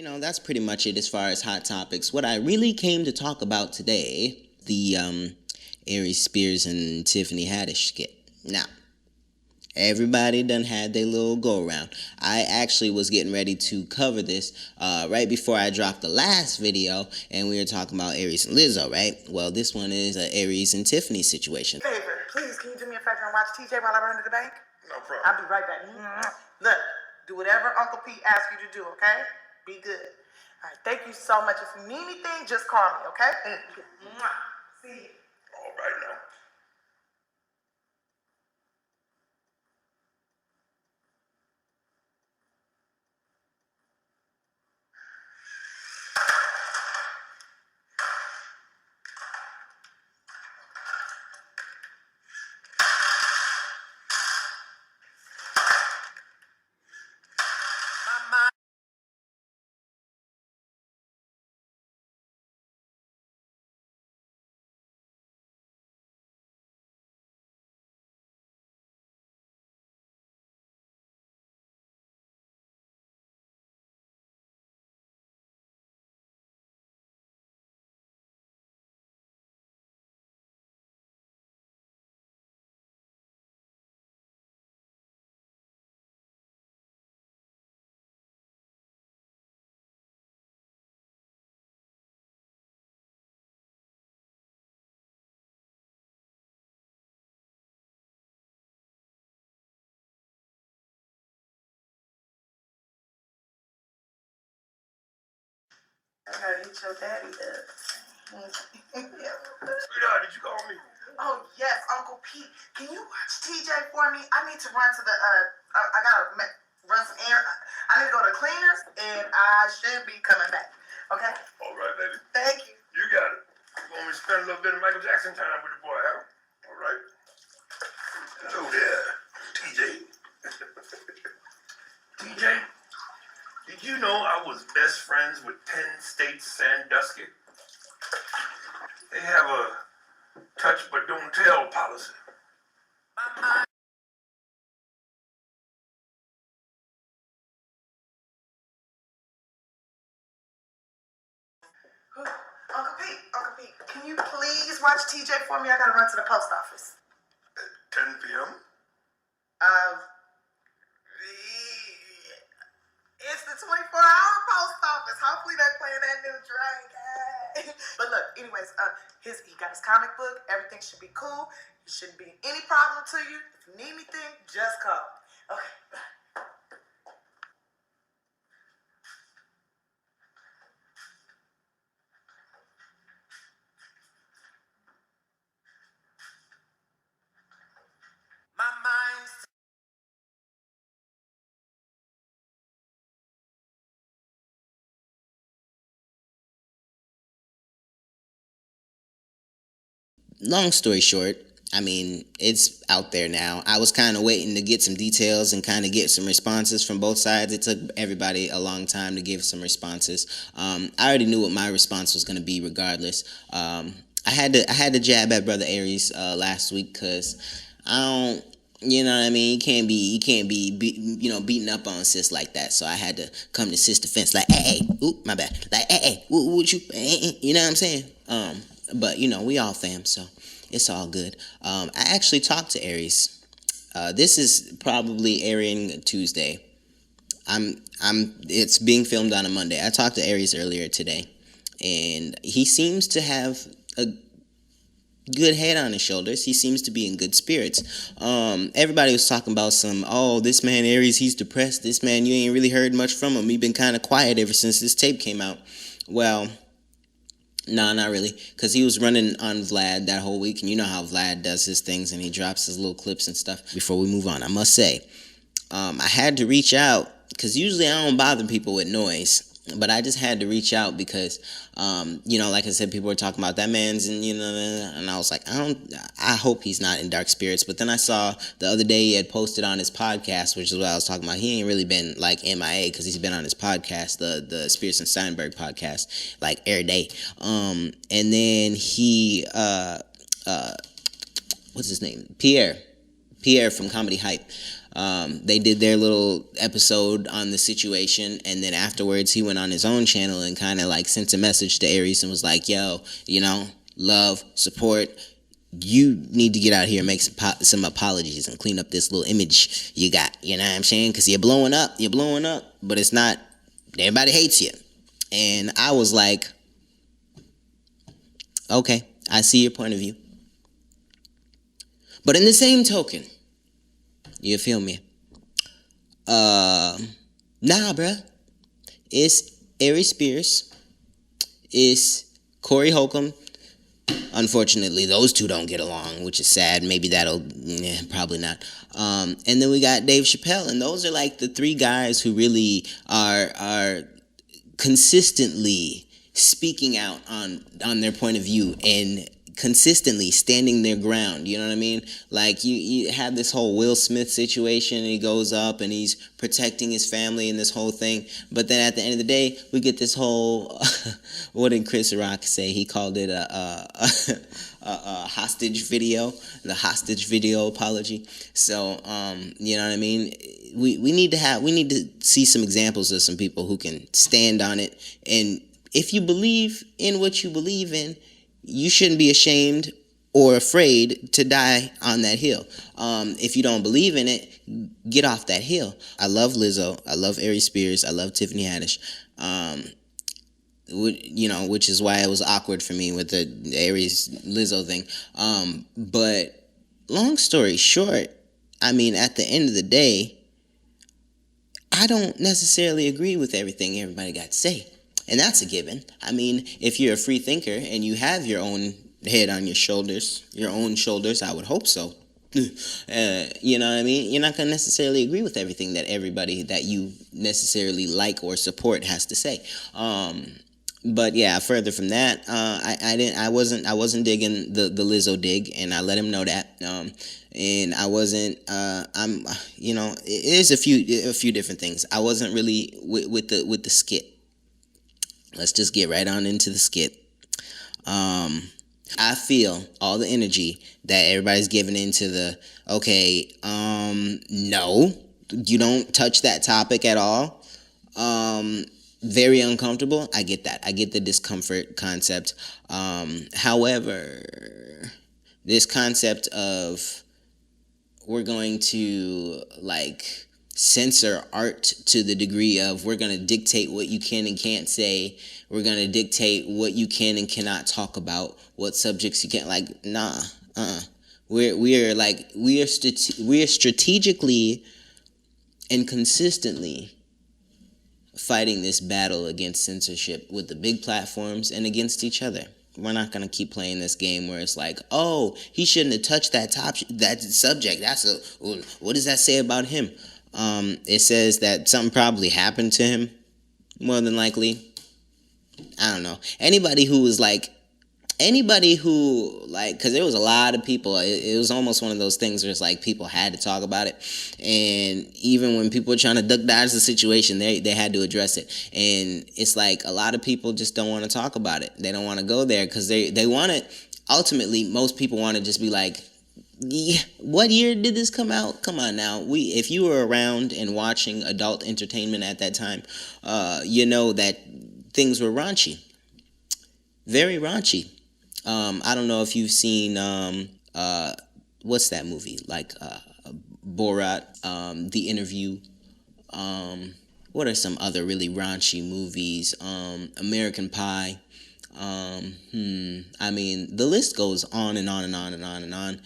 That's pretty much it as far as hot topics. What I really came to talk about today, the Aries Spears and Tiffany Haddish skit. Now, everybody done had their little go around. I actually was getting ready to cover this right before I dropped the last video, and we were talking about Aries and Lizzo, right? Well, this one is an Aries and Tiffany situation. Favor, please, can you do me a favor and watch TJ while I run to the bank? No problem. I'll be right back. Look, do whatever Uncle Pete asks you to do, okay? Be good. All right, thank you so much. If you need anything, just call me, okay? See you. All right now. I gotta hit your daddy up. Sweetheart, did you call me? Oh, yes, Uncle Pete. Can you watch TJ for me? I need to run to the, I gotta run some air. I need to go to cleaners, and I should be coming back. Okay? All right, baby. Thank you. You got it. You want me to spend a little bit of Michael Jackson time with the boy, huh? All right. Hello there, TJ. TJ, did you know I was best friends with Penn State Sandusky? They have a touch but don't tell policy. Uncle Pete, can you please watch TJ for me? I gotta run to the post office. At 10 p.m.? It's the 24-hour post office. Hopefully they're playing that new drink. But look, anyways, he got his comic book. Everything should be cool. There shouldn't be any problem to you. If you need anything, just call. Okay, bye. My mind's Long story short, it's out there now. I was kind of waiting to get some details and kind of get some responses from both sides. It took everybody a long time to give some responses. I already knew what my response was going to be regardless. I had to jab at Brother Aries last week because I don't. You know what I mean? You can't be beating up on sis like that. So I had to come to sis defense, like, hey, oop, my bad. Like, hey, what you, you know what I'm saying? But we all fam, so it's all good. I actually talked to Aries. This is probably airing Tuesday. It's being filmed on a Monday. I talked to Aries earlier today, and he seems to have a good head on his shoulders. He seems to be in good spirits. Everybody was talking about this man Aries, he's depressed. This man, you ain't really heard much from him. He been kind of quiet ever since this tape came out. Well, no, not really, because he was running on Vlad that whole week, and you know how Vlad does his things, and he drops his little clips and stuff. Before we move on, I must say, I had to reach out, because usually I don't bother people with noise, but I just had to reach out because, like I said, people were talking about that man's, and I was like, I hope he's not in dark spirits. But then I saw the other day he had posted on his podcast, which is what I was talking about. He ain't really been like MIA because he's been on his podcast, the Spears and Steinberg podcast, like every day. And then he, what's his name? Pierre from Comedy Hype. They did their little episode on the situation, and then afterwards he went on his own channel and kind of like sent a message to Aries and was like, yo, love, support. You need to get out here and make some apologies and clean up this little image you got. You know what I'm saying? Because you're blowing up, but it's not, everybody hates you. And I was like, okay, I see your point of view. But in the same token, you feel me? Nah, bruh. It's Aries Spears. It's Corey Holcomb. Unfortunately, those two don't get along, which is sad. Maybe probably not. And then we got Dave Chappelle, and those are like the three guys who really are consistently speaking out on their point of view and consistently standing their ground. You know what I mean? Like you have this whole Will Smith situation, and he goes up and he's protecting his family and this whole thing. But then at the end of the day, we get this whole what did Chris Rock say? He called it a hostage video, the hostage video apology. So you know what I mean? We need to see some examples of some people who can stand on it. And if you believe in what you believe in, you shouldn't be ashamed or afraid to die on that hill. If you don't believe in it, get off that hill. I love Lizzo. I love Aries Spears. I love Tiffany Haddish. Which is why it was awkward for me with the Aries Lizzo thing. But long story short, I mean, at the end of the day, I don't necessarily agree with everything everybody got to say. And that's a given. I mean, if you're a free thinker and you have your own head on your own shoulders, I would hope so. You know what I mean? You're not going to necessarily agree with everything that everybody that you necessarily like or support has to say. But yeah, further from that, I wasn't digging the Lizzo dig, and I let him know that. And I wasn't. It is a few different things. I wasn't really with the skit. Let's just get right on into the skit. I feel all the energy that everybody's giving into the, no, you don't touch that topic at all. Very uncomfortable. I get that. I get the discomfort concept. However, this concept of we're going to censor art to the degree of we're going to dictate what you can and can't say. We're going to dictate what you can and cannot talk about, what subjects you can't, We are strategically and consistently fighting this battle against censorship with the big platforms and against each other. We're not going to keep playing this game where it's like, oh, he shouldn't have touched that subject. What does that say about him? It says that something probably happened to him, more than likely. I don't know. Anybody who, because there was a lot of people, it was almost one of those things where it's like people had to talk about it. And even when people were trying to duck dodge the situation, they had to address it. And it's like a lot of people just don't want to talk about it. They don't want to go there because they want it. Ultimately, most people want to just be like, yeah, what year did this come out? Come on now. If you were around and watching adult entertainment at that time, you know that things were raunchy. Very raunchy. I don't know if you've seen, what's that movie? Borat, The Interview. What are some other really raunchy movies? American Pie. I mean, the list goes on and on and on and on and on.